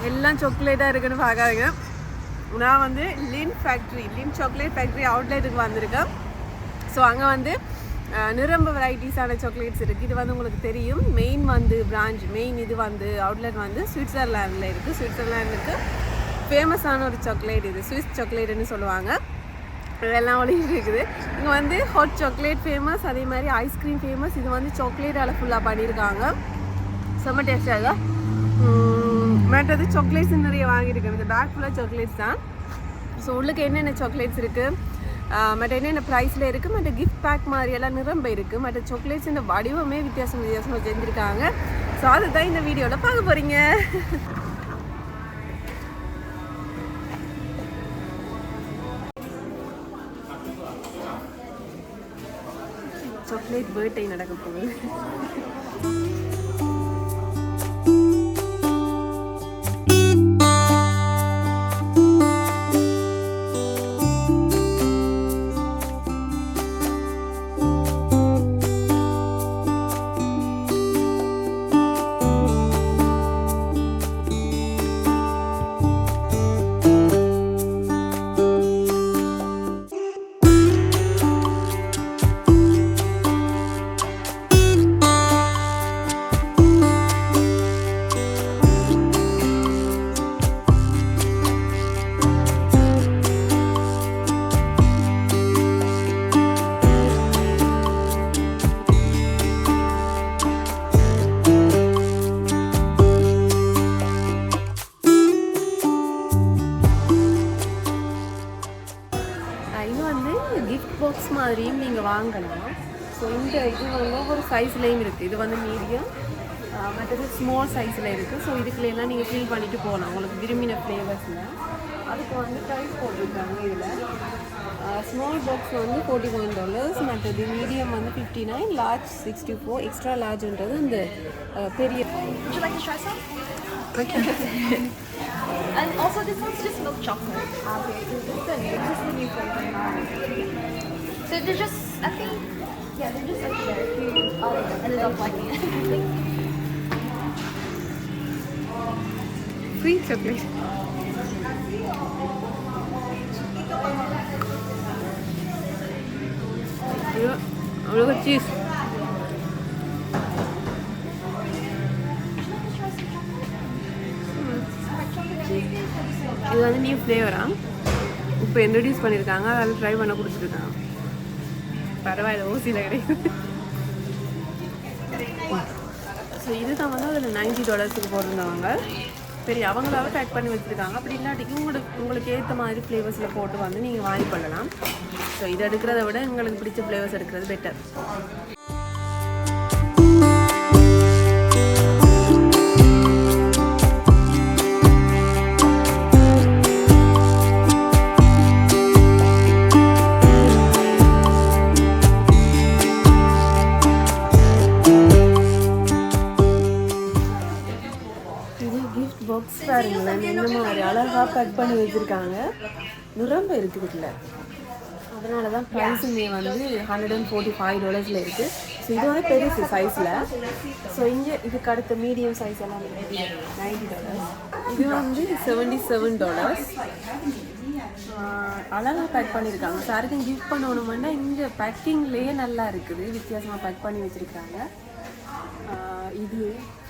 எல்லாம் சாக்லேட்டாக இருக்குன்னு பார்க்காதீங்க. நான் வந்து லிண்ட் சாக்லேட் ஃபேக்ட்ரி அவுட்லெட்டுக்கு வந்திருக்கேன். ஸோ அங்கே வந்து நிரம்ப வெரைட்டிஸான சாக்லேட்ஸ் இருக்குது. இது வந்து உங்களுக்கு தெரியும். மெயின் இது வந்து அவுட்லெட் வந்து சுவிட்சர்லாண்டில் இருக்குது. சுவிட்சர்லாண்டுக்கு ஃபேமஸான ஒரு சாக்லேட் இது. ஸ்விஸ் சாக்லேட்டுன்னு சொல்லுவாங்க. இதெல்லாம் ஒளி இருக்குது. இங்கே வந்து ஹாட் சாக்லேட் ஃபேமஸ், அதே மாதிரி ஐஸ்கிரீம் ஃபேமஸ். இது வந்து சாக்லேட்டால் ஃபுல்லாக பண்ணியிருக்காங்க. செம்ம டேஸ்டாக. மற்றது சாக்லேட்ஸ் நிறைய வாங்கியிருக்கேன். இந்த பேக் ஃபுல்லாக சாக்லேட்ஸ் தான். ஸோ உள்ளுக்கு என்னென்ன சாக்லேட்ஸ் இருக்குது, மற்ற என்னென்ன ப்ரைஸில் இருக்குது, மற்ற கிஃப்ட் பேக் மாதிரியெல்லாம் நிரம்ப இருக்குது. மற்ற சாக்லேட்ஸ் இந்த வடிவமே வித்தியாசமாக செஞ்சுருக்காங்க. ஸோ அதுதான் இந்த வீடியோவில் பார்க்க போகிறீங்க. சாக்லேட் பர்த்டே நடக்க போகுது. பாக்ஸ் மாதிரியும் நீங்கள் வாங்கலாம். ஸோ இந்த இது வந்து ஒவ்வொரு சைஸ்லேயும் இருக்குது. இது வந்து மீடியம், மற்றது ஸ்மால் சைஸில் இருக்குது. ஸோ இதுக்குள்ளெல்லாம் நீங்கள் ஃபில் பண்ணிவிட்டு போகலாம் உங்களுக்கு விரும்பின ஃப்ளேவர்ஸில். அதுக்கு வந்து ப்ரைஸ் போட்டிருக்காங்க. இதில் ஸ்மால் பாக்ஸ் வந்து $41, மற்றது மீடியம் வந்து $59, லார்ஜ் $64, எக்ஸ்ட்ரா லார்ஜ்ன்றது அந்த பெரிய. And also this one's just milk chocolate. Okay, this is the new flavor. So they're just, I think, yeah, they're just like there. If you ended up liking it. Free chocolate. Look at cheese. இது வந்து new ஃப்ளேவராக இப்போ introduce பண்ணியிருக்காங்க. அதில் try பண்ண கொடுத்துருக்காங்க. பரவாயில்ல, ஓசியில் கிடையாது. ஸோ இதுதான் வந்து அதில் $90 போட்டிருந்தவங்க. சரி, அவங்களாவே பேக் பண்ணி வச்சுருக்காங்க. அப்படி இல்லாட்டிக்கு உங்களுக்கு ஏற்ற மாதிரி ஃப்ளேவர்ஸில் போட்டு வந்து நீங்கள் வாங்கி பண்ணலாம். ஸோ இதை எடுக்கிறத விட உங்களுக்கு பிடிச்ச ஃப்ளேவர்ஸ் எடுக்கிறது பெட்டர். பாக்ஸ் பாருங்களேன், இந்த மாதிரி அழகாக பேக் பண்ணி வச்சுருக்காங்க. நிரம்ப இருக்குது இதில். அதனால தான் ப்ரைஸுமே வந்து $145 இருக்குது. ஸோ இது வந்து பெருசு சைஸில். ஸோ இங்கே இதுக்கு அடுத்த மீடியம் சைஸ் எல்லாம் $90. இது வந்து $77. அழகாக பேக் பண்ணியிருக்காங்க. சாருக்கும் கிஃப்ட் பண்ணணும்னா இந்த பேக்கிங்லேயே நல்லா இருக்குது. வித்தியாசமாக பேக் பண்ணி வச்சுருக்காங்க. இது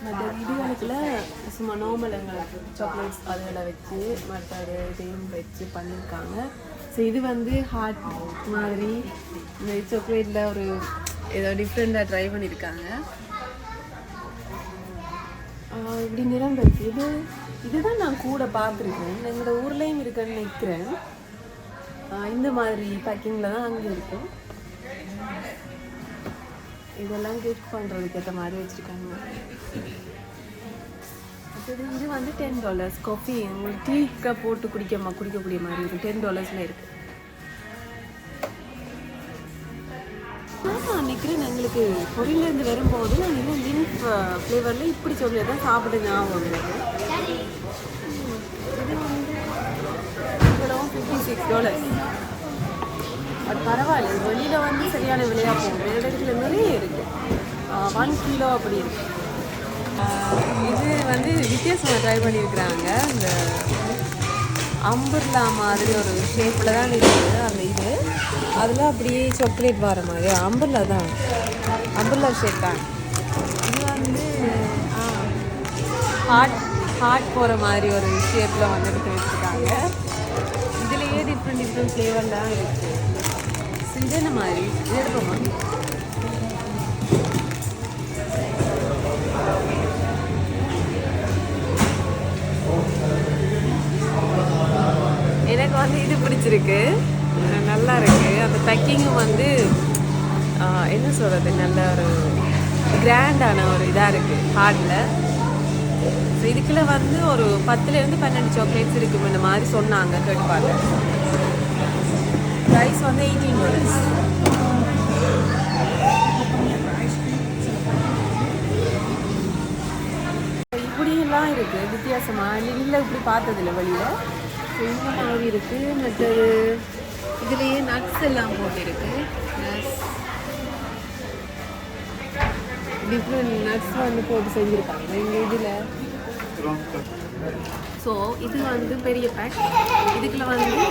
மற்ற இதுகளுக்குள்ள சும்மா நார்மல் எங்களுக்கு சாக்லேட்ஸ் அதெல்லாம் வச்சு மற்ற இதையும் வச்சு பண்ணியிருக்காங்க. ஸோ இது வந்து ஹார்ட் மாதிரி இந்த சாக்லேட்டில் ஒரு ஏதோ டிஃப்ரெண்ட்டாக ட்ரை பண்ணியிருக்காங்க. இப்படி நிறம் இருக்குது. இதுதான் நான் கூட பார்த்துருக்கேன். எங்களோட ஊர்லேயும் இருக்குன்னு நினைக்கிறேன். இந்த மாதிரி பேக்கிங்கில் தான் அங்கே இருக்கும். இதெல்லாம் கிஃப்ட் பண்ணுறதுக்கு ஏற்ற மாதிரி வச்சுருக்காங்க. இது வந்து $10. காஃபி உங்களுக்கு டீக்காக போட்டு குடிக்கக்கூடிய மாதிரி இருக்கும். $10 இருக்குது. நான் நினைக்கிறேன் எங்களுக்கு பொரியலேருந்து வரும்போது நான் இன்னும் லிண்ட் ஃப்ளேவரில் இப்படி சொல்லி தான் சாப்பிட ஞாபகம் இருக்குது. இது வந்து இதெல்லாம் $56. அது பரவாயில்ல. வெளியில் வந்து சரியான விலையாக போகும். வேறு இடத்துல நிறைய இருக்குது. 1 கிலோ அப்படி இருக்குது. இது வந்து வித்தியாசமாக ட்ரை பண்ணியிருக்கிறாங்க. இந்த அம்பர்லா மாதிரி ஒரு ஷேப்பில் தான் இருக்குது அந்த இது. அதில் அப்படியே சாக்லேட் வர மாதிரி அம்பர்லா தான், அம்பர்லா ஷேப் தான். இது வந்து ஹார்ட் போகிற மாதிரி ஒரு ஷேப்பில் வந்து எடுத்து வச்சுருக்காங்க. இதுலேயே டிஃப்ரெண்ட் ஃப்ளேவர்லாம் இருக்குது. ஸோ இது என்ன மாதிரி இது எடுப்போமா? எனக்கு வந்து இது பிடிச்சிருக்கு, நல்லா இருக்குது. அந்த பேக்கிங்கும் வந்து என்ன சொல்கிறது, நல்ல ஒரு கிராண்டான ஒரு இதாக இருக்குது ஹார்டில். ஸோ இதுக்குள்ள வந்து ஒரு 10லேருந்து 12 சாக்லேட்ஸ் இருக்கும் இந்த மாதிரி சொன்னாங்க கேட்டுப்பாங்க. ப்ரைஸ் வந்து $18. இப்படியெல்லாம் இருக்குது வித்தியாசமாக. லிண்டில் இப்படி பார்த்ததில்ல வெளியில். ஸோ இந்த மாதிரி இருக்குது. மற்றது இதுலேயே நட்ஸ் எல்லாம் போட்டிருக்கு. டிஃப்ரெண்ட் நட்ஸ் வந்து போட்டு செஞ்சுருக்காங்க இந்த இதில். ஸோ இது வந்து பெரிய பேக். இதுக்குள்ள வந்து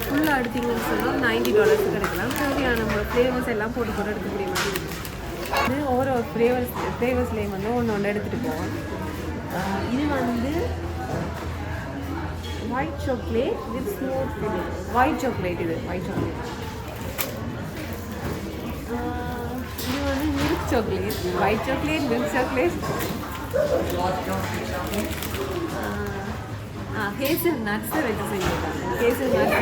ஃபுல்லாக எடுத்திங்கன்னு சொன்னால் $90 கிடைக்கலாம். சரியான நம்ம ஃப்ளேவர்ஸ் எல்லாம் போட்டு எடுக்கக்கூடிய மாதிரி இருக்குது. இது ஒவ்வொரு ஃப்ளேவர்ஸ்லேயும் வந்து ஒன்று எடுத்துகிட்டு போவோம். இது வந்து white chocolate with smooth filling. White chocolate, இது ஒயிட் சாக்லேட். இது வந்து milk chocolate, white chocolate, milk chocolate. Hazel நட்ஸை வச்சு செஞ்சுருக்காங்க. Hazel nuts.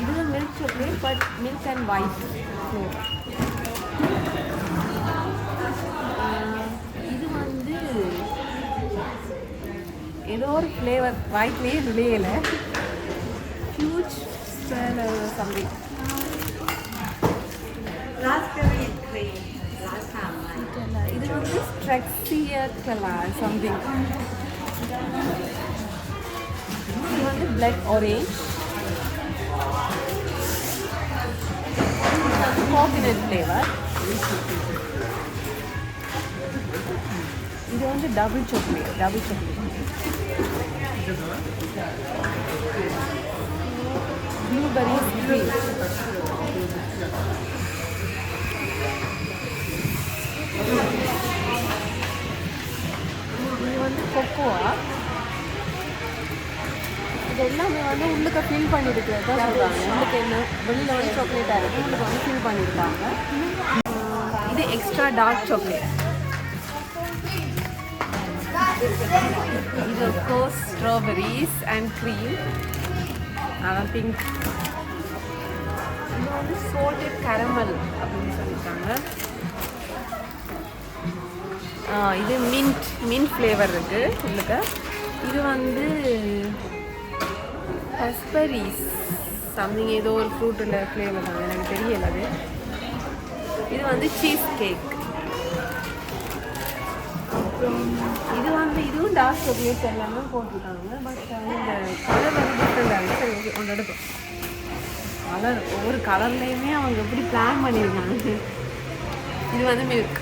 இது milk chocolate but milk and white. இது வந்து ஏதோ ஒரு ஃப்ளேவர் ஒயிட்லேயே விளையலை. Huge something. இது வந்து ஸ்ட்ரெக்ஸியர் கலர் சம்திங். இது வந்து பிளாக் ஆரேஞ்ச். Coconut flavour. இது வந்து டபுள் சாக்லேட். Blueberry cream. இது வந்து கொக்கோவா. இது எல்லாமே வந்து உள்ளுக்கு ஃபில் பண்ணியிருக்கிறது தான் சொல்கிறாங்க. உள்ளுக்கு என்ன வெளியில் வந்து சாக்லேட்டாக இருக்குது, உள்ளுக்கு வந்து ஃபில் பண்ணியிருக்காங்க. இது எக்ஸ்ட்ரா டார்க் சாக்லேட். இது கோர்ஸ் ஸ்ட்ராபெரிஸ் அண்ட் க்ரீம். அதான் பிங்க். இது வந்து சோல்டட் கேரமல் அப்படின்னு சொல்லியிருக்காங்க. இது மின்ட் ஃப்ளேவர் இருக்குது உள்ளுக்கு. இது வந்து ரஸ்பெரிஸ் சம்திங், ஏதோ ஒரு ஃப்ரூட்டில் ஃப்ளேவர் தான், எனக்கு தெரியல அது. இது வந்து சீஸ் கேக். அப்புறம் இது வந்து இதுவும் டார்க் சாக்லேட்ஸ் எல்லாமே போட்டிருக்காங்க. பட் இந்த கலர் வந்து டிஃப்ரெண்டாக இருக்குது. சரி, ஒன்று எடுப்போம். கலர் ஒவ்வொரு கலர்லேயுமே அவங்க எப்படி பிளான் பண்ணியிருக்காங்க. இது வந்து மில்க்.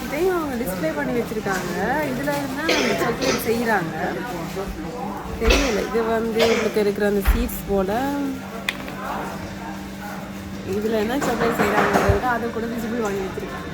இதையும் அவங்க டிஸ்பிளே பண்ணி வச்சுருக்காங்க. இதில் இருந்தால் நம்ம சாக்லேட் செய்கிறாங்க தெரியல. இது வந்து உங்களுக்கு இருக்கிற அந்த சீட்ஸ் போல் இதில் என்ன சாக்லேட் செய்கிறாங்கிறத அதை கூட விசிபிள் பண்ணி வச்சுருக்காங்க.